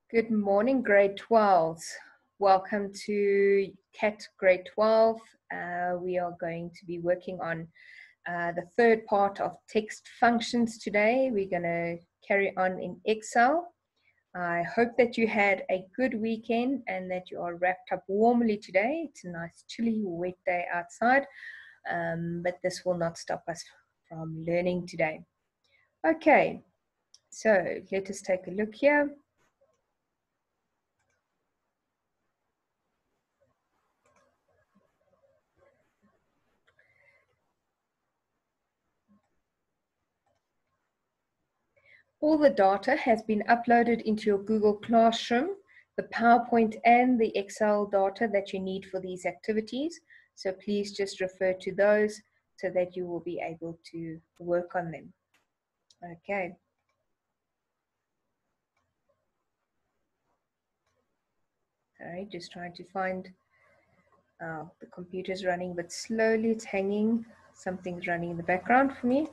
Good morning, grade 12s. Welcome to CAT grade 12. We are going to be working on the third part of text functions today. We're going to carry on in Excel. I hope that you had a good weekend and that you are wrapped up warmly today. It's a nice chilly, wet day outside, but this will not stop us from learning today. Okay, so let us take a look here. All the data has been uploaded into your Google Classroom, the PowerPoint and the Excel data that you need for these activities. So please just refer to those so that you will be able to work on them. Okay. Sorry, just trying to find, the computer's running, but slowly it's hanging. Something's running in the background for me.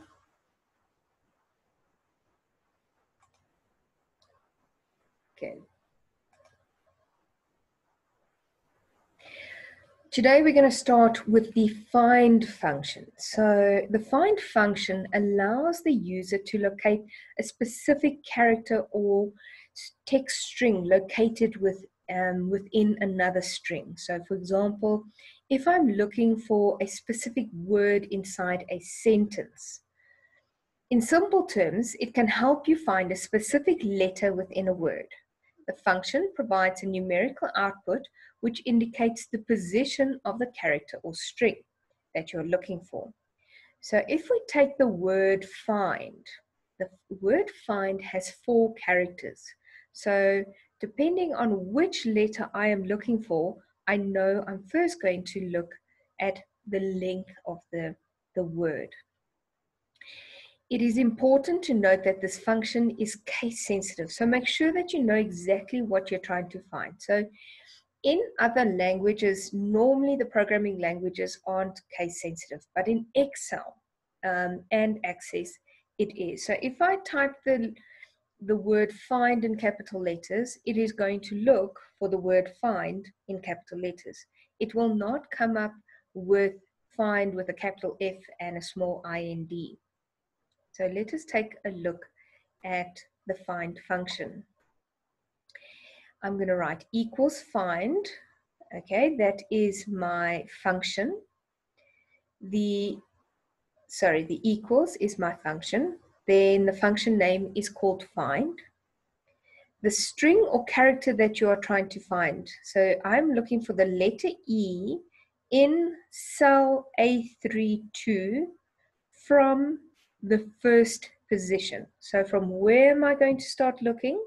Okay. Today we're going to start with the find function. So the find function allows the user to locate a specific character or text string located within another string. So for example, if I'm looking for a specific word inside a sentence, in simple terms, it can help you find a specific letter within a word. The function provides a numerical output which indicates the position of the character or string that you're looking for. So if we take the word find, the word find has 4 characters. So depending on which letter I am looking for, I know I'm first going to look at the length of the word. It is important to note that this function is case sensitive. So make sure that you know exactly what you're trying to find. So in other languages, normally the programming languages aren't case sensitive, but in Excel and Access, it is. So if I type the word find in capital letters, it is going to look for the word find in capital letters. It will not come up with find with a capital F and a small IND. So let us take a look at the find function. I'm going to write equals find. Okay, that is my function. The equals is my function. Then the function name is called find. The string or character that you are trying to find. So I'm looking for the letter E in cell A32 from the first position. So from where am I going to start looking?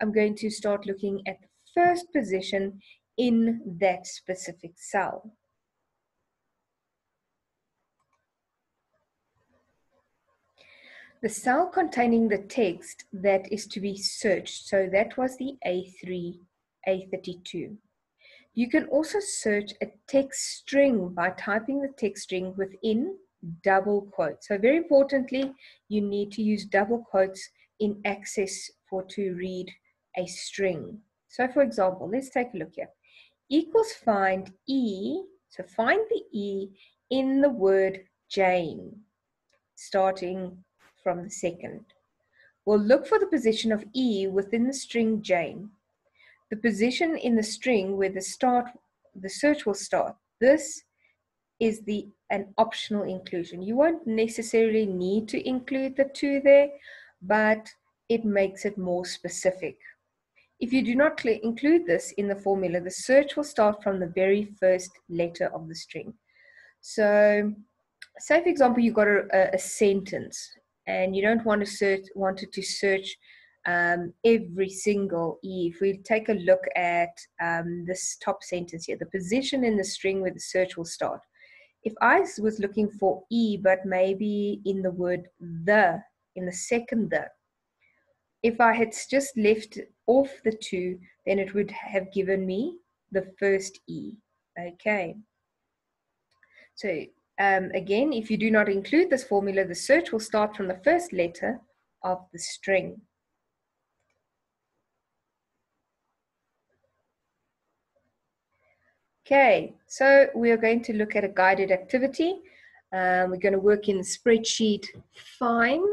I'm going to start looking at the first position in that specific cell. The cell containing the text that is to be searched, so that was the A32. You can also search a text string by typing the text string within double quotes. So very importantly, you need to use double quotes in Access to read a string. So for example, let's take a look here. Equals find E, so find the E in the word Jane, starting from the second. We'll look for the position of E within the string Jane. The position in the string where the search will start. This is an optional inclusion. You won't necessarily need to include the 2 there, but it makes it more specific. If you do not include this in the formula, the search will start from the very first letter of the string. So say for example you've got a sentence and you don't want to search every single E. If we take a look at this top sentence here, the position in the string where the search will start. If I was looking for E, but maybe in the word the, in the second the, if I had just left off the 2, then it would have given me the first E. Okay. So again, if you do not include this formula, the search will start from the first letter of the string. Okay, so we are going to look at a guided activity. We're going to work in the spreadsheet find.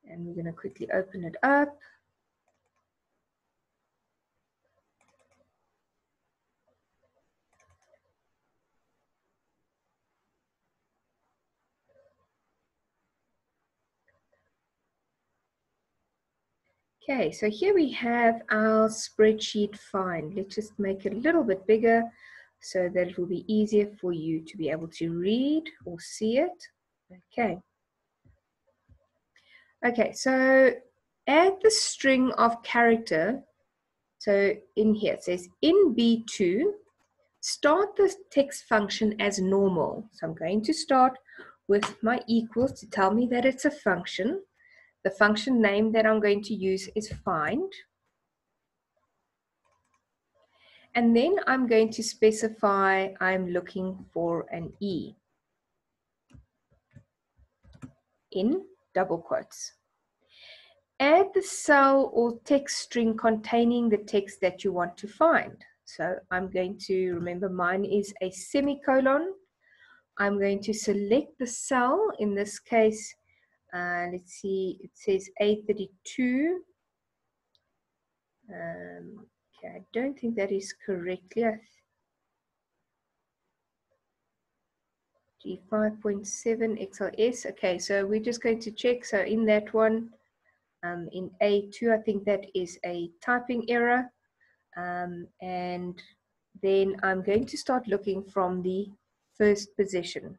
And we're going to quickly open it up. Okay, so here we have our spreadsheet find. Let's just make it a little bit bigger so that it will be easier for you to be able to read or see it. Okay. Okay, so add the string of character. So in here it says in B2, start the text function as normal. So I'm going to start with my equals to tell me that it's a function. The function name that I'm going to use is find. And then I'm going to specify I'm looking for an E in double quotes. Add the cell or text string containing the text that you want to find. So I'm going to, remember mine is a semicolon. I'm going to select the cell, in this case, let's see, it says A32. Okay, I don't think that is correctly. G5.7 XLS. Okay, so we're just going to check. So in that one, in A2, I think that is a typing error. And then I'm going to start looking from the first position.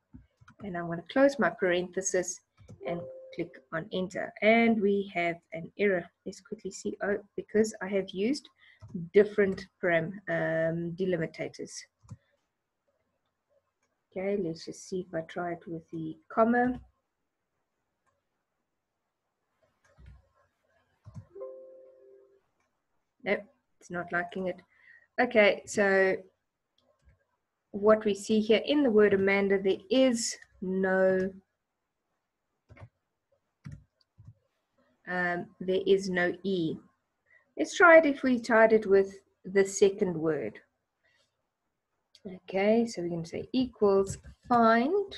And I'm going to close my parenthesis and click on enter. And we have an error. Let's quickly see. Oh, because I have used different delimitators. Okay, let's just see if I try it with the comma. Nope, it's not liking it. Okay, so what we see here in the word Amanda, there is no E. Let's try it if we tried it with the second word. Okay, so we're going to say equals find,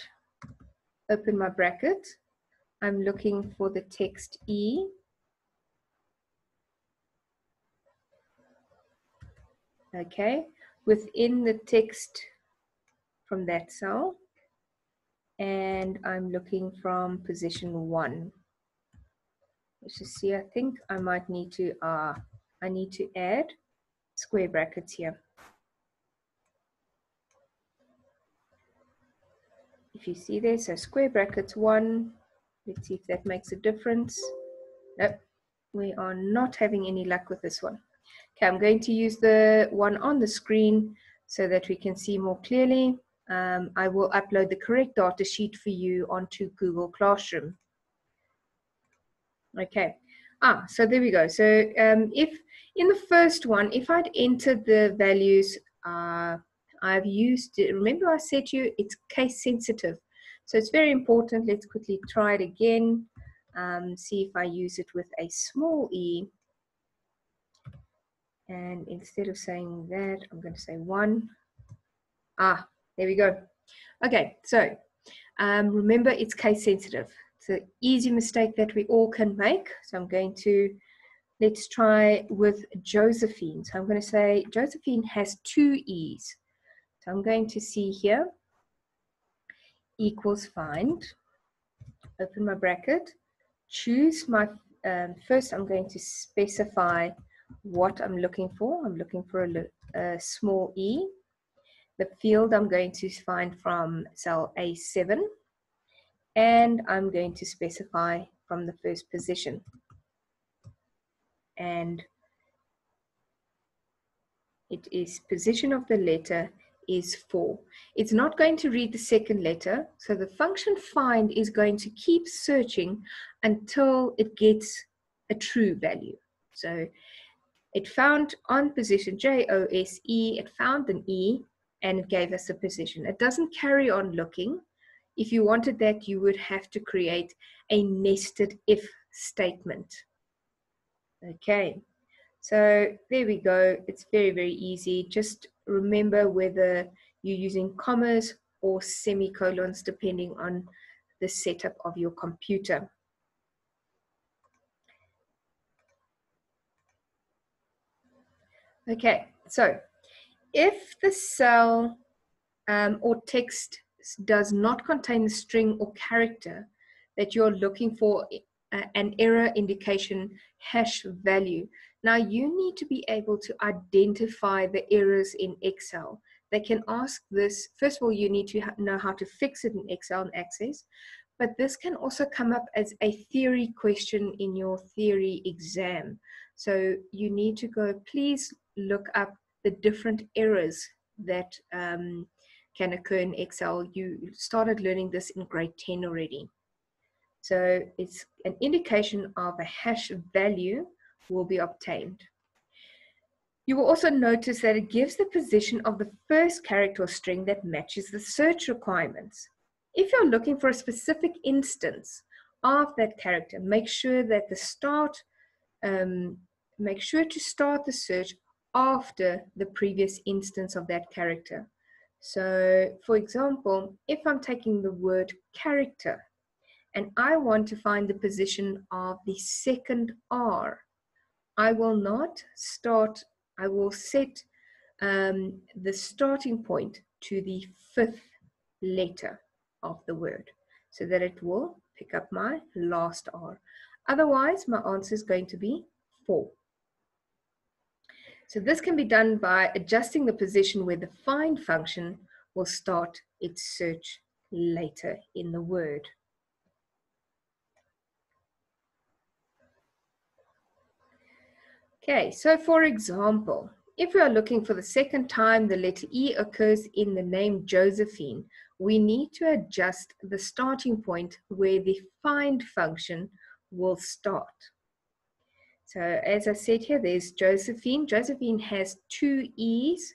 open my bracket. I'm looking for the text E. Okay, within the text from that cell. And I'm looking from position 1. Let's just see, I think I might need to, I need to add square brackets here. If you see there, so square brackets 1, let's see if that makes a difference. Nope, we are not having any luck with this one. Okay, I'm going to use the one on the screen so that we can see more clearly. I will upload the correct data sheet for you onto Google Classroom. Okay, so there we go. So if in the first one, if I'd entered the values, I've used, remember I said to you, it's case sensitive. So it's very important. Let's quickly try it again. See if I use it with a small e. And instead of saying that, I'm going to say 1. There we go. Okay, so remember it's case sensitive. It's an easy mistake that we all can make. So I'm going to, let's try with Josephine. So I'm going to say Josephine has 2 E's. So I'm going to see here, equals find, open my bracket, choose my, first I'm going to specify what I'm looking for. I'm looking for a small e. The field I'm going to find from cell A7. And I'm going to specify from the first position. And it is position of the letter is 4. It's not going to read the second letter, so the function find is going to keep searching until it gets a true value. So it found on position J-O-S-E, it found an E, and it gave us a position. It doesn't carry on looking. If you wanted that, you would have to create a nested if statement. Okay, so there we go. It's very, very easy. Just remember whether you're using commas or semicolons depending on the setup of your computer. Okay, so if the cell or text does not contain the string or character that you're looking for, an error indication hash value. Now you need to be able to identify the errors in Excel. They can ask this, first of all, you need to know how to fix it in Excel and Access, but this can also come up as a theory question in your theory exam. So you need to go, please look up the different errors that can occur in Excel. You started learning this in grade 10 already. So it's an indication of a hash value will be obtained. You will also notice that it gives the position of the first character or string that matches the search requirements. If you're looking for a specific instance of that character, make sure that make sure to start the search after the previous instance of that character. So, for example, if I'm taking the word character and I want to find the position of the second R, I will set the starting point to the fifth letter of the word so that it will pick up my last R. Otherwise, my answer is going to be 4. So this can be done by adjusting the position where the find function will start its search later in the word. Okay, so for example, if we are looking for the second time the letter E occurs in the name Josephine, we need to adjust the starting point where the find function will start. So as I said here, there's Josephine. Josephine has 2 E's,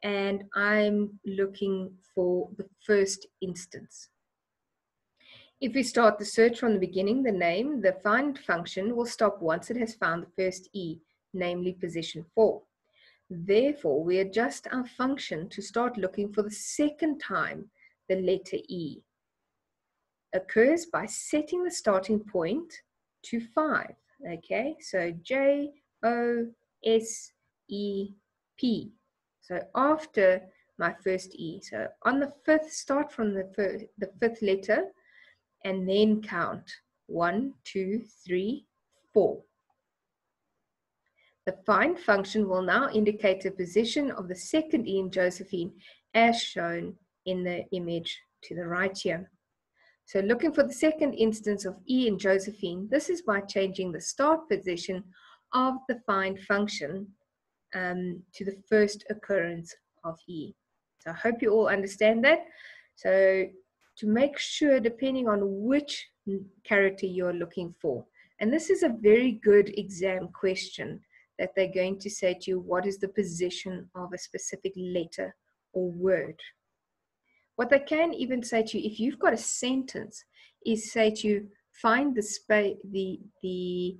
and I'm looking for the first instance. If we start the search from the beginning, the name, the find function will stop once it has found the first E, namely position 4. Therefore, we adjust our function to start looking for the second time the letter E occurs by setting the starting point to 5. Okay, so J, O, S, E, P. So after my first E. So on the fifth, start from the fifth letter and then count 1, 2, 3, 4. The find function will now indicate the position of the second E in Josephine as shown in the image to the right here. So looking for the second instance of E in Josephine, this is by changing the start position of the find function to the first occurrence of E. So I hope you all understand that. So to make sure, depending on which character you're looking for, and this is a very good exam question that they're going to say to you, what is the position of a specific letter or word? What they can even say to you, if you've got a sentence, is say to you, find the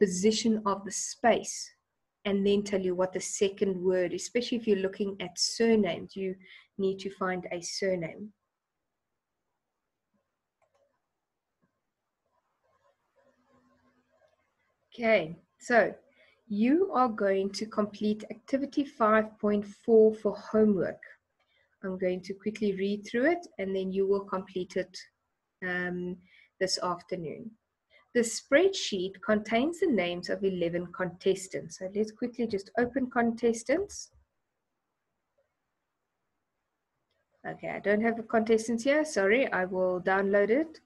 position of the space, and then tell you what the second word, especially if you're looking at surnames, you need to find a surname. Okay, so you are going to complete activity 5.4 for homework. I'm going to quickly read through it and then you will complete it this afternoon. The spreadsheet contains the names of 11 contestants. So let's quickly just open contestants. Okay, I don't have the contestants here. Sorry, I will download it.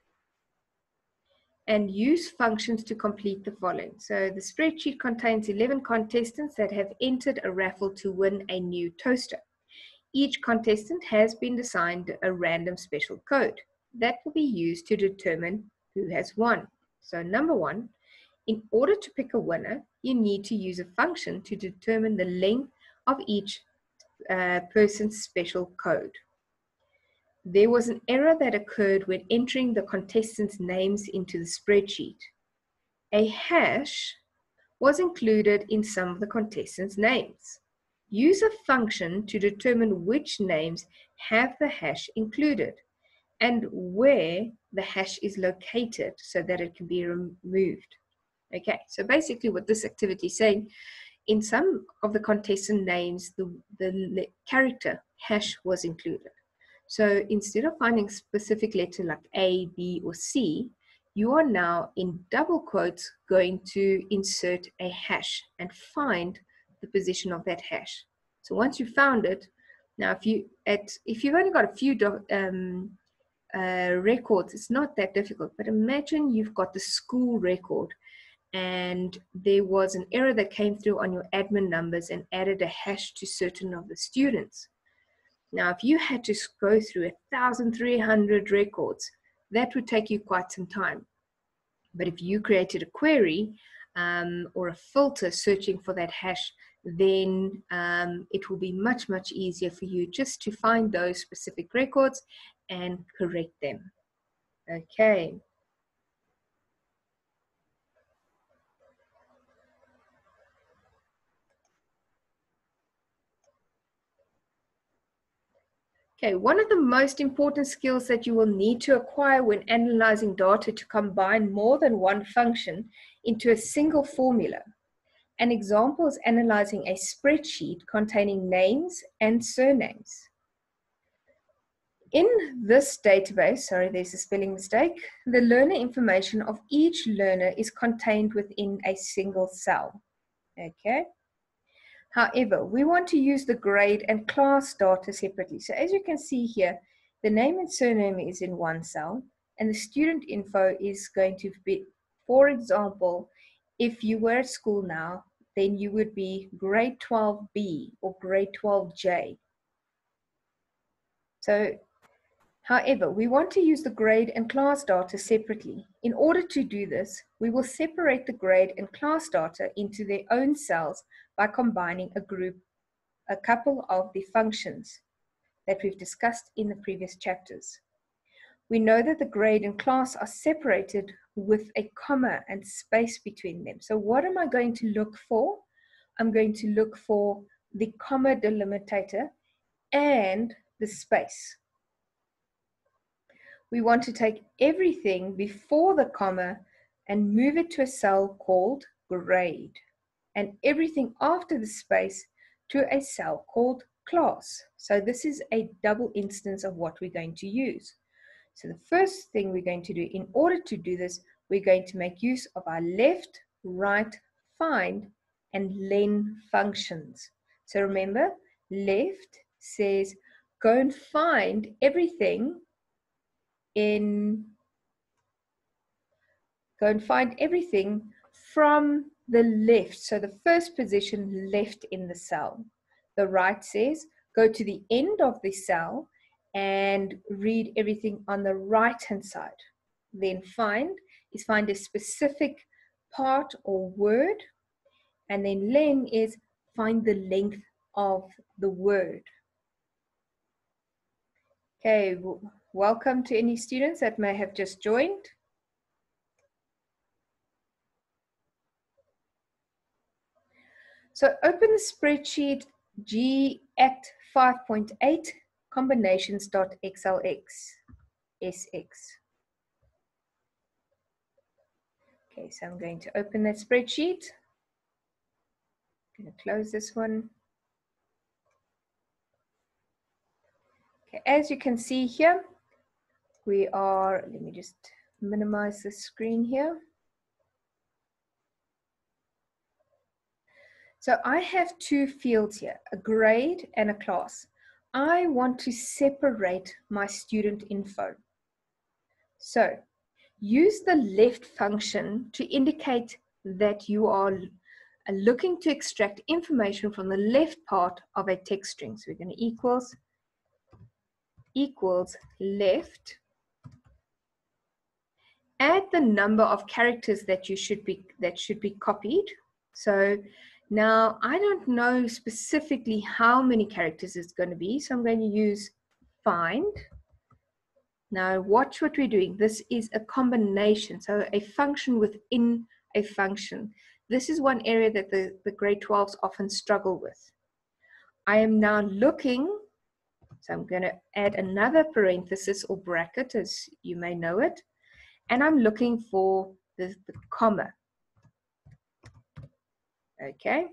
And use functions to complete the following. So the spreadsheet contains 11 contestants that have entered a raffle to win a new toaster. Each contestant has been assigned a random special code that will be used to determine who has won. So number 1, in order to pick a winner, you need to use a function to determine the length of each person's special code. there was an error that occurred when entering the contestants' names into the spreadsheet. A hash was included in some of the contestants' names. Use a function to determine which names have the hash included and where the hash is located so that it can be removed. Okay, so basically what this activity is saying, in some of the contestant names, the character hash was included. So instead of finding a specific letter like A, B, or C, you are now in double quotes going to insert a hash and find the position of that hash. So once you've found it, now if you've only got a few records, it's not that difficult. But imagine you've got the school record and there was an error that came through on your admin numbers and added a hash to certain of the students. Now, if you had to go through 1,300 records, that would take you quite some time. But if you created a query or a filter searching for that hash, then it will be much, much easier for you just to find those specific records and correct them. Okay. Okay, one of the most important skills that you will need to acquire when analyzing data to combine more than one function into a single formula. An example is analyzing a spreadsheet containing names and surnames. In this database, sorry, there's a spelling mistake, the learner information of each learner is contained within a single cell. Okay. However, we want to use the grade and class data separately. So as you can see here, the name and surname is in one cell, and the student info is going to be, for example, if you were at school now, then you would be grade 12B or grade 12J. So, however, we want to use the grade and class data separately. In order to do this, we will separate the grade and class data into their own cells by combining a couple of the functions that we've discussed in the previous chapters. We know that the grade and class are separated with a comma and space between them. So what am I going to look for? I'm going to look for the comma delimitator and the space. We want to take everything before the comma and move it to a cell called grade, and everything after the space to a cell called class. So this is a double instance of what we're going to use. So the first thing we're going to do, in order to do this, we're going to make use of our left, right, find, and len functions. So remember, left says go and find everything from the left, so the first position left in the cell. The right says go to the end of the cell and read everything on the right hand side. Then find is find a specific part or word, and then len is find the length of the word. Okay, welcome to any students that may have just joined. So open the spreadsheet G-ACT 5.8 combinations.xlx. SX. Okay, so I'm going to open that spreadsheet. I'm going to close this one. Okay, as you can see here, we are, let me just minimize the screen here. So I have two fields here, a grade and a class. I want to separate my student info. So use the left function to indicate that you are looking to extract information from the left part of a text string. So we're going to equals left. Add the number of characters that should be copied. So now I don't know specifically how many characters it's going to be, so I'm going to use find Now watch what we're doing. This is a combination, so a function within a function. This is one area that the grade 12s often struggle with. I am now looking, so I'm going to add another parenthesis or bracket, as you may know it, and I'm looking for the comma. Okay,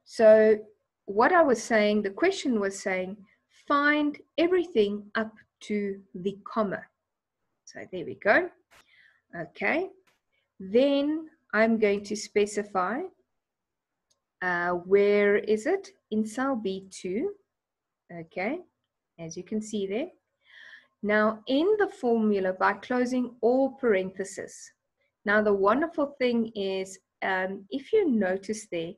so what I was saying, the question was saying, find everything up to the comma. So there we go. Okay, then I'm going to specify where is it? In cell B2. Okay, as you can see there. Now in the formula, by closing all parentheses. Now the wonderful thing is, if you notice there,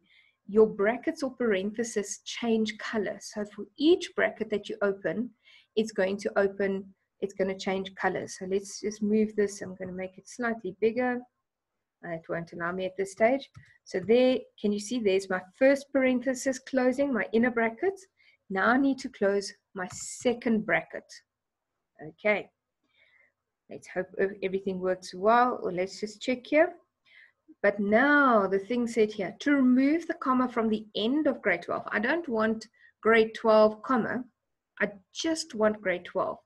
your brackets or parentheses change color. So for each bracket that you open, it's going to change colors. So let's just move this. I'm going to make it slightly bigger. It won't allow me at this stage. So there, can you see there's my first parenthesis closing, my inner brackets. Now I need to close my second bracket. Okay. Let's hope everything works well, or let's just check here. But now the thing said here, to remove the comma from the end of grade 12, I don't want grade 12 comma, I just want grade 12.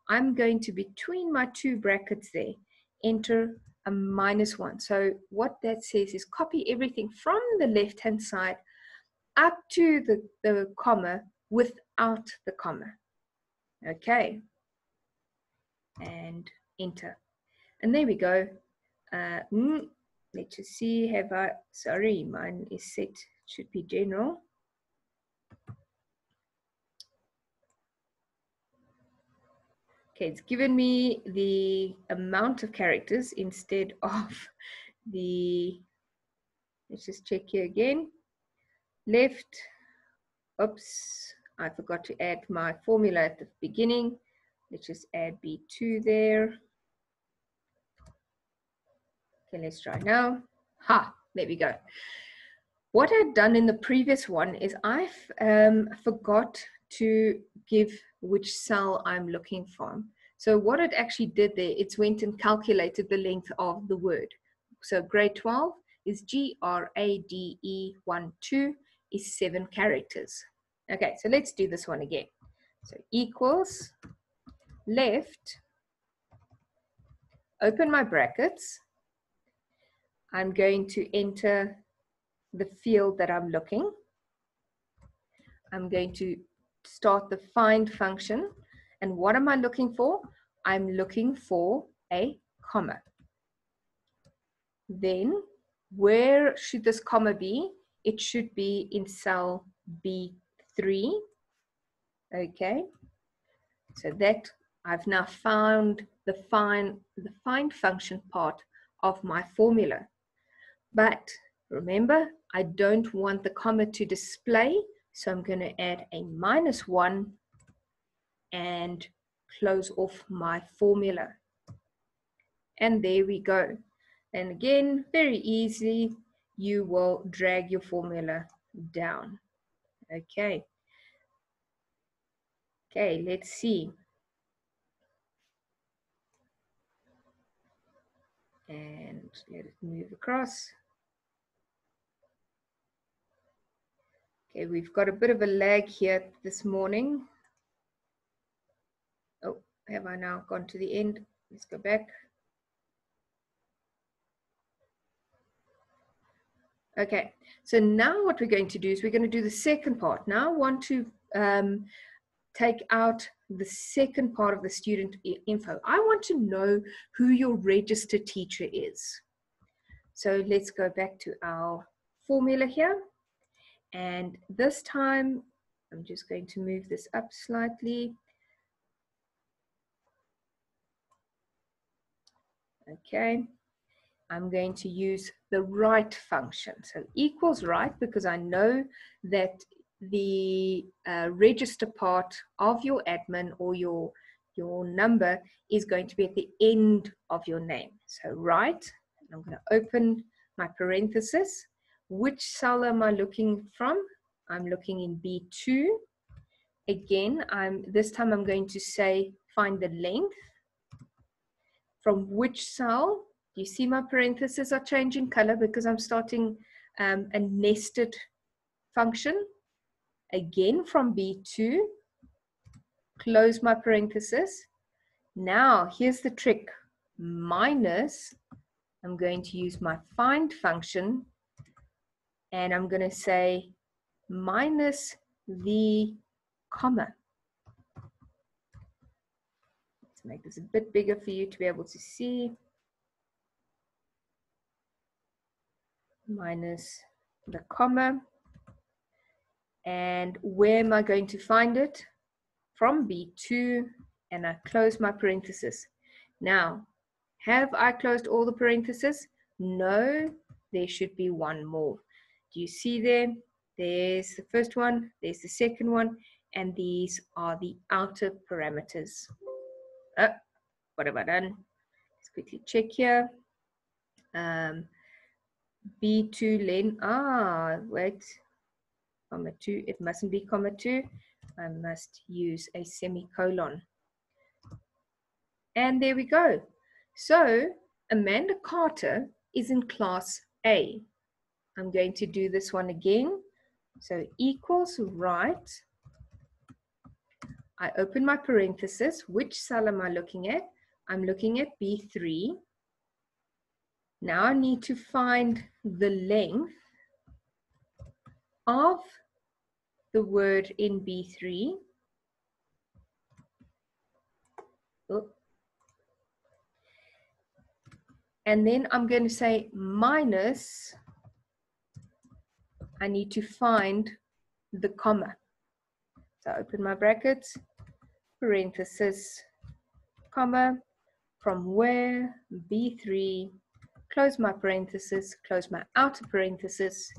I'm going to, between my two brackets there, enter a -1. So what that says is copy everything from the left-hand side up to the comma without the comma. Okay. And enter. And there we go. Let's just see, sorry, mine is set, should be general. Okay, it's given me the amount of characters instead of the, let's just check here again. Left, oops, I forgot to add my formula at the beginning. Let's just add B2 there. Okay, let's try now. Ha, there we go. What I'd done in the previous one is I forgot to give which cell I'm looking for. So what it actually did there, it went and calculated the length of the word. So grade 12 is GRADE12 is 7 characters. Okay, so let's do this one again. So equals left, open my brackets. I'm going to enter the field that I'm looking. I'm going to start the find function. And what am I looking for? I'm looking for a comma. Then where should this comma be? It should be in cell B3. Okay. So that I've now found the find function part of my formula. But remember, I don't want the comma to display, so I'm going to add a -1 and close off my formula. And there we go. And again, very easy, you will drag your formula down. Okay. Okay, let's see. And let it move across. Okay, we've got a bit of a lag here this morning. Oh, have I now gone to the end? Let's go back. Okay, so now what we're going to do is we're going to do the second part. Now I want to take out the second part of the student info. I want to know who your registered teacher is. So let's go back to our formula here. And this time, I'm just going to move this up slightly. Okay, I'm going to use the right function. So equals right, because I know that the register part of your admin or your number is going to be at the end of your name. So right, I'm going to open my parenthesis. Which cell am I looking from? I'm looking in B2. Again, this time I'm going to say find the length. From which cell? You see my parentheses are changing color because I'm starting a nested function. Again from B2, close my parenthesis. Now here's the trick, minus, I'm going to use my find function and I'm going to say minus the comma. Let's make this a bit bigger for you to be able to see. Minus the comma. And where am I going to find it? From B2, and I close my parenthesis. Now, have I closed all the parentheses? No, there should be one more. Do you see there? There's the first one, there's the second one, and these are the outer parameters. Oh, what have I done? Let's quickly check here. B2 len, wait, comma 2, it mustn't be comma 2. I must use a semicolon. And there we go. So Amanda Carter is in class A. I'm going to do this one again. So equals right. I open my parenthesis. Which cell am I looking at? I'm looking at B3. Now I need to find the length of the word in B3. Oh. And then I'm going to say minus, I need to find the comma. So I open my brackets, parenthesis, comma, from where, B3, close my parenthesis, close my outer parenthesis,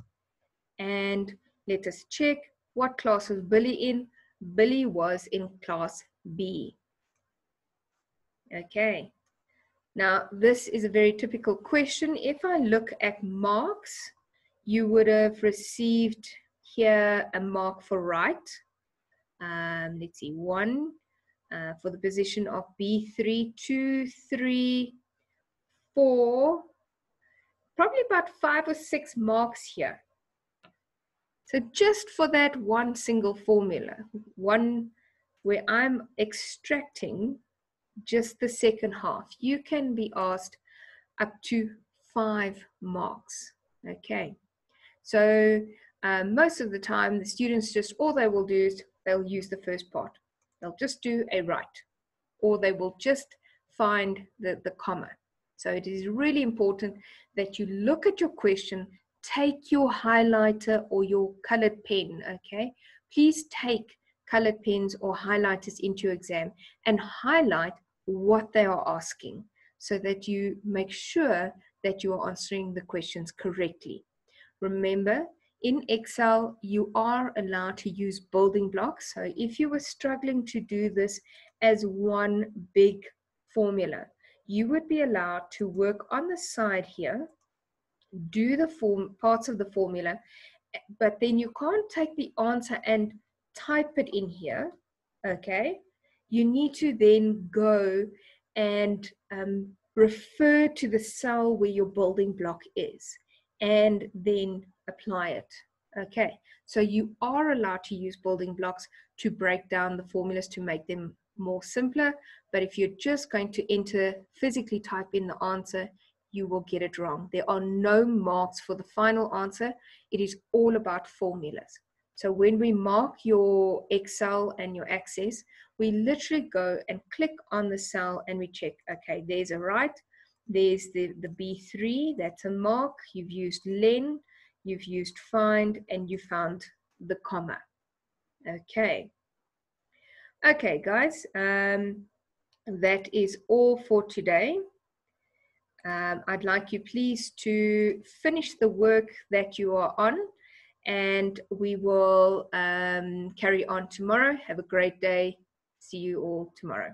and let us check what class was Billy in. Billy was in class B. Okay. Now, this is a very typical question. If I look at marks, you would have received here a mark for right. Let's see, 1 for the position of B3, 2, 3, 4, probably about 5 or 6 marks here. So just for that one single formula, one where I'm extracting just the second half, you can be asked up to 5 marks. Okay, so most of the time the students just, all they will do is they'll use the first part. They'll just do a right, or they will just find the comma. So it is really important that you look at your question, take your highlighter or your colored pen, okay? Please take colored pens or highlighters into your exam and highlight what they are asking so that you make sure that you are answering the questions correctly. Remember, in Excel, you are allowed to use building blocks. So if you were struggling to do this as one big formula, you would be allowed to work on the side here, do the parts of the formula, but then you can't take the answer and type it in here, okay? You need to then go and refer to the cell where your building block is and then apply it, okay? So you are allowed to use building blocks to break down the formulas to make them more simpler, but if you're just going to enter, physically type in the answer, you will get it wrong. There are no marks for the final answer. It is all about formulas. So when we mark your Excel and your Access, we literally go and click on the cell and we check, okay, there's a right, there's the B3, that's a mark, you've used len, you've used find, and you found the comma. Okay. Okay, guys, that is all for today. I'd like you please to finish the work that you are on, and we will carry on tomorrow. Have a great day. See you all tomorrow.